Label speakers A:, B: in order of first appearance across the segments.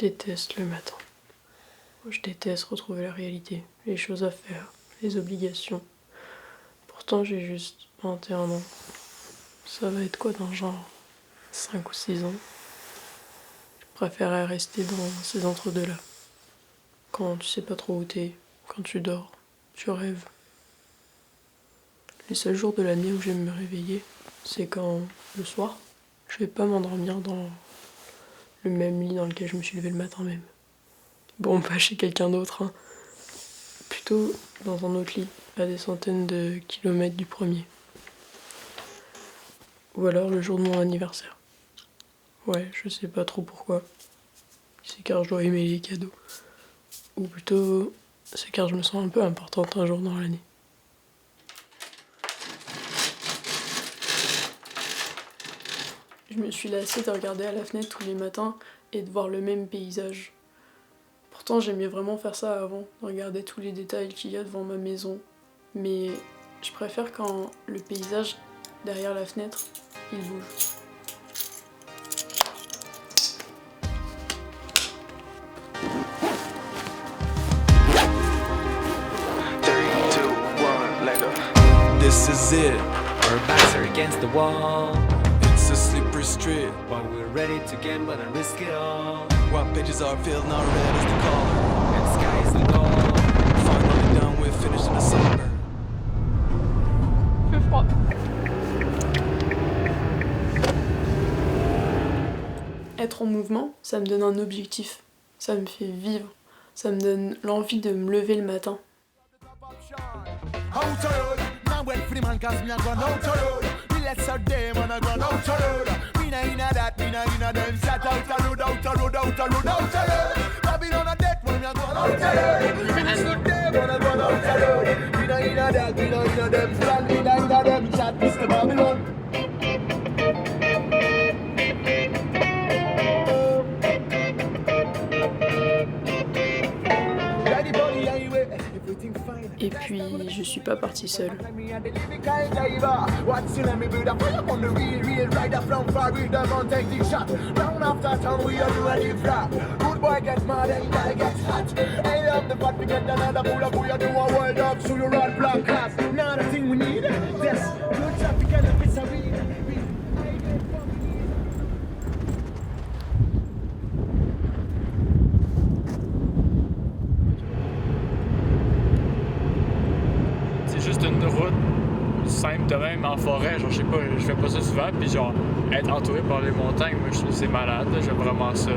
A: déteste le matin. Je déteste retrouver la réalité, les choses à faire, les obligations. Pourtant, j'ai juste 21 ans. Ça va être quoi dans genre 5 ou 6 ans? Je préférerais rester dans ces entre-deux-là. Quand tu sais pas trop où t'es, quand tu dors, tu rêves. Les seuls jours de l'année où j'aime me réveiller, c'est quand, le soir, je vais pas m'endormir dans le même lit dans lequel je me suis levé le matin même. Bon, pas chez quelqu'un d'autre, hein. Plutôt dans un autre lit, à des centaines de kilomètres du premier. Ou alors le jour de mon anniversaire. Ouais, je sais pas trop pourquoi. C'est car je dois aimer les cadeaux. Ou plutôt, c'est car je me sens un peu importante un jour dans l'année. Je me suis lassée de regarder à la fenêtre tous les matins et de voir le même paysage. Pourtant, j'aimais vraiment faire ça avant, de regarder tous les détails qu'il y a devant ma maison. Mais je préfère quand le paysage, derrière la fenêtre, il bouge.
B: This is it.
C: Our backs are against the wall,
B: It's a slippery street.
C: but we're ready to gamble and risk it all.
B: While pages are filled, now red is the color.
C: And sky is the goal.
B: Finally done with, finishing the summer.
A: Fait froid. Être en mouvement, ça me donne un objectif. Ça me fait vivre. Ça me donne l'envie de me lever le matin. Et puis, je suis pas partie seule.
D: C'est juste une route simple de même en forêt, genre je sais pas, je fais pas ça souvent, puis genre être entouré par les montagnes, moi je trouve que c'est malade, là, j'aime vraiment ça.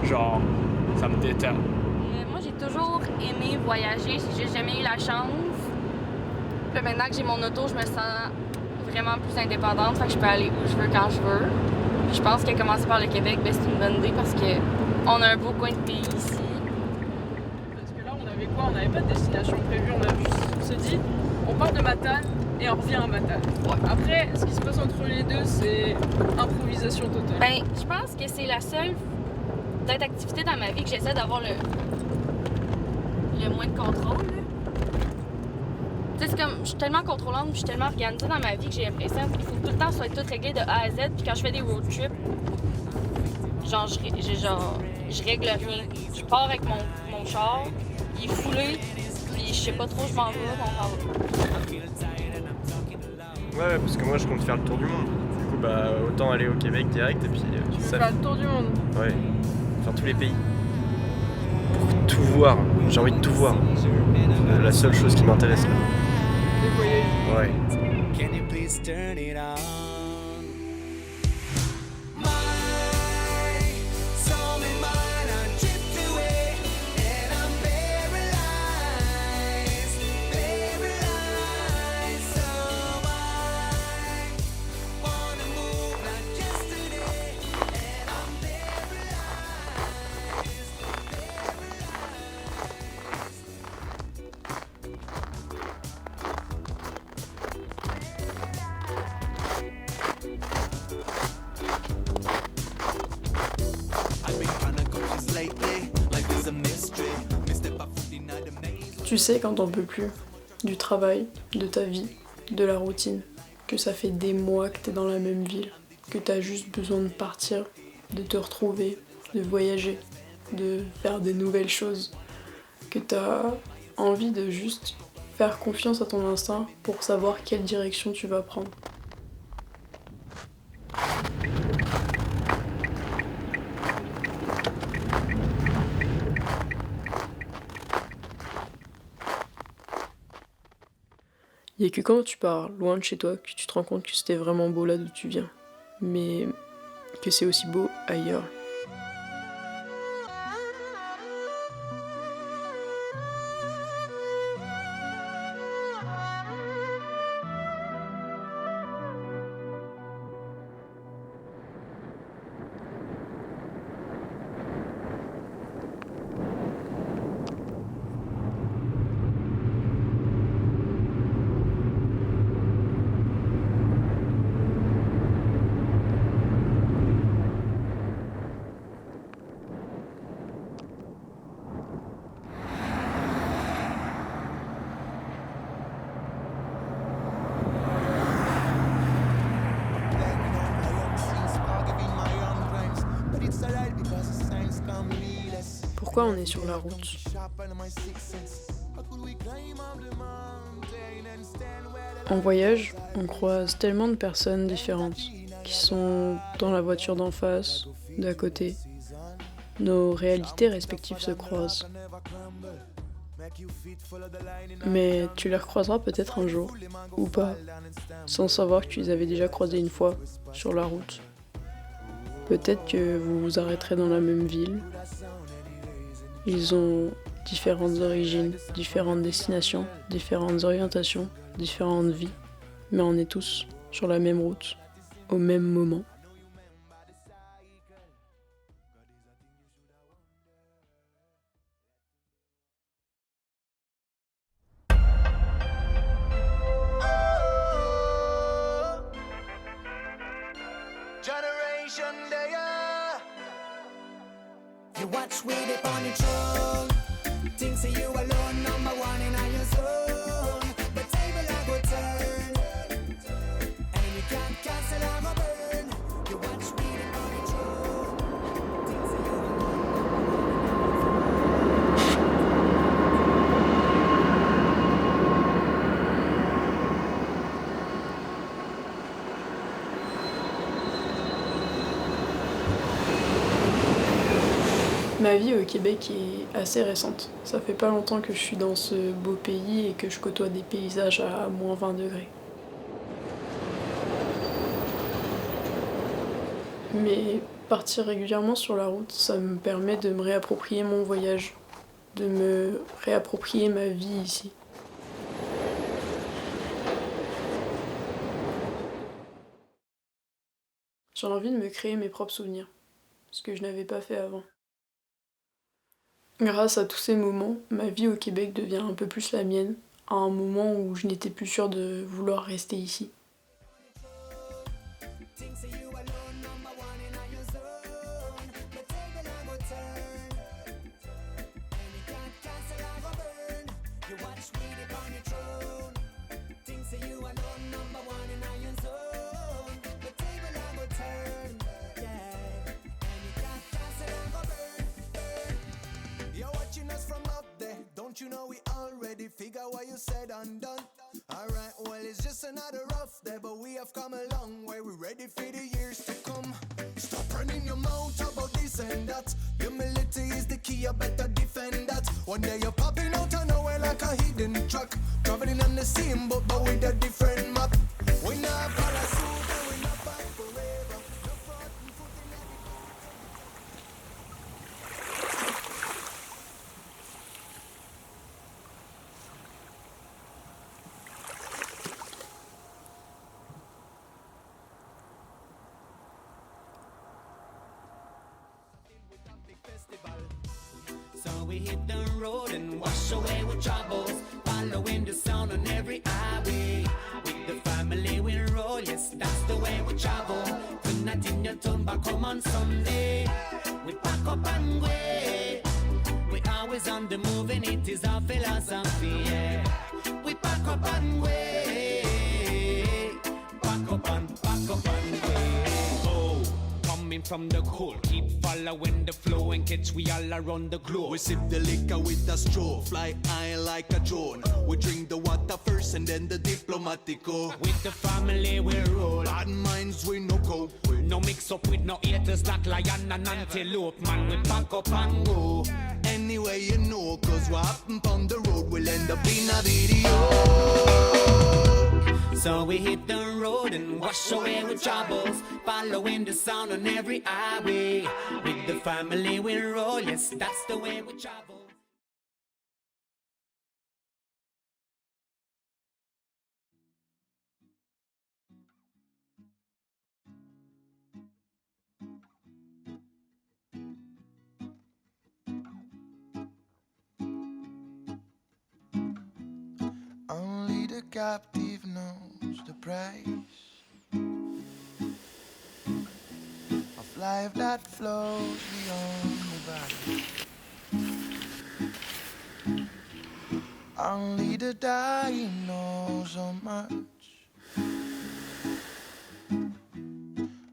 D: Genre, ça me détend.
E: Moi, j'ai toujours aimé voyager, j'ai juste jamais eu la chance. Puis maintenant que j'ai mon auto, je me sens vraiment plus indépendante, fait que je peux aller où je veux quand je veux. Puis je pense que commencer par le Québec, ben, c'est une bonne idée parce que on a un beau coin de pays ici.
F: Parce que là, on avait quoi? On n'avait pas de destination prévue. On s'est dit, on part de Matane et on revient à Matane. Après, ce qui se passe entre les deux, c'est improvisation totale.
E: Ben, je pense que c'est la seule peut-être activité dans ma vie que j'essaie d'avoir le moins de contrôle. là. Tu sais, c'est comme, je suis tellement contrôlante, puis je suis tellement organisée dans ma vie que j'ai l'impression qu'il faut que tout le temps soit tout réglé de A à Z. Puis quand je fais des road trips, genre, je règle rien. Je pars avec mon char, il est foulé, puis je sais pas trop, je m'en vais, on s'en va.
G: Ouais, parce que moi je compte faire le tour du monde. Du coup, bah autant aller au Québec direct et puis
F: Tu veux
G: ça.
F: faire le tour du monde.
G: Ouais, faire tous les pays. Pour tout voir, j'ai envie de tout voir. C'est la seule chose qui m'intéresse là.
F: Des voyages.
G: Ouais.
C: Can you please turn it on?
A: Tu sais quand t'en peux plus, du travail, de ta vie, de la routine, que ça fait des mois que t'es dans la même ville, que t'as juste besoin de partir, de te retrouver, de voyager, de faire des nouvelles choses, que t'as envie de juste faire confiance à ton instinct pour savoir quelle direction tu vas prendre. Il y a que quand tu pars loin de chez toi que tu te rends compte que c'était vraiment beau là d'où tu viens, mais que c'est aussi beau ailleurs. Pourquoi on est sur la route? En voyage, on croise tellement de personnes différentes qui sont dans la voiture d'en face, d'à côté. Nos réalités respectives se croisent. Mais tu les recroiseras peut-être un jour, ou pas, sans savoir que tu les avais déjà croisés une fois sur la route. Peut-être que vous vous arrêterez dans la même ville. Ils ont différentes origines, différentes destinations, différentes orientations, différentes vies, mais on est tous sur la même route, au même moment.
H: You watch with it on your throne. Think say you alone, number one in all your zone. But table I go turn, and you can't cancel I go burn. You watch with it on your throne. Think say you
A: Ma vie au Québec est assez récente. Ça fait pas longtemps que je suis dans ce beau pays et que je côtoie des paysages à moins 20 degrés. Mais partir régulièrement sur la route, ça me permet de me réapproprier mon voyage, de me réapproprier ma vie ici. J'ai envie de me créer mes propres souvenirs, ce que je n'avais pas fait avant. Grâce à tous ces moments, ma vie au Québec devient un peu plus la mienne, à un moment où je n'étais plus sûre de vouloir rester ici.
H: You know we already figure what you said and done. Alright, well it's just another rough day, but we have come a long way. We're ready for the years to come. Stop running your mouth about this and that. Humility is the key, you better defend that. One day you're popping out of nowhere like a hidden track. Traveling on the same boat but with a different map. We not parachute and we not fight forever. No front and foot in the
C: So we hit the road and wash away with troubles, following the sound on every highway. With the family we roll, yes, that's the way we travel. Tonight in your turn back home on Sunday. We pack up and wait. We always on the move and it is our philosophy, yeah. We pack up and wait. Pack up and wait. Oh, coming from the cold. Keep following the flow and catch we all around the globe.
H: We sip the liquor with a straw, fly high like a drone. We drink the water first and then the diplomatico.
C: With the family we roll.
H: Bad minds we no cope with.
C: No mix up with no haters like lion and antelope. Man, we pack up and go.
H: Anyway, you know, cause what happened on the road will end up in a video.
C: So we hit the road and wash away with troubles, following the sound on every highway. With the family we roll, yes, that's the way we travel.
H: Only the captive knows the price of life that flows beyond the body. Only the dying knows how much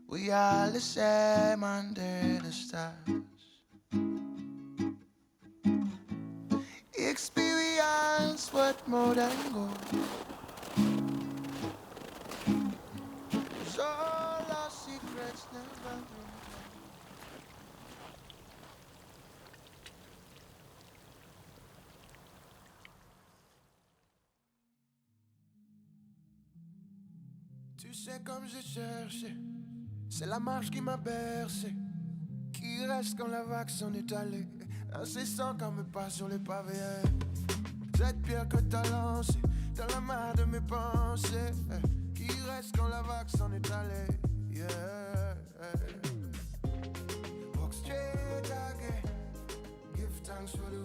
H: we are the same under the stars. Experience what more than gold. 'Cause all our secrets never do. Tu sais comme j'ai cherché, c'est la marche qui m'a bercé, qui reste quand la vague s'en est allée, incessant comme mes pas sur les pavés. Cette pierre que t'as lancée dans la main de mes pensées, qui reste quand la vague s'en est allée. Yeah. Walk straight again, give thanks for the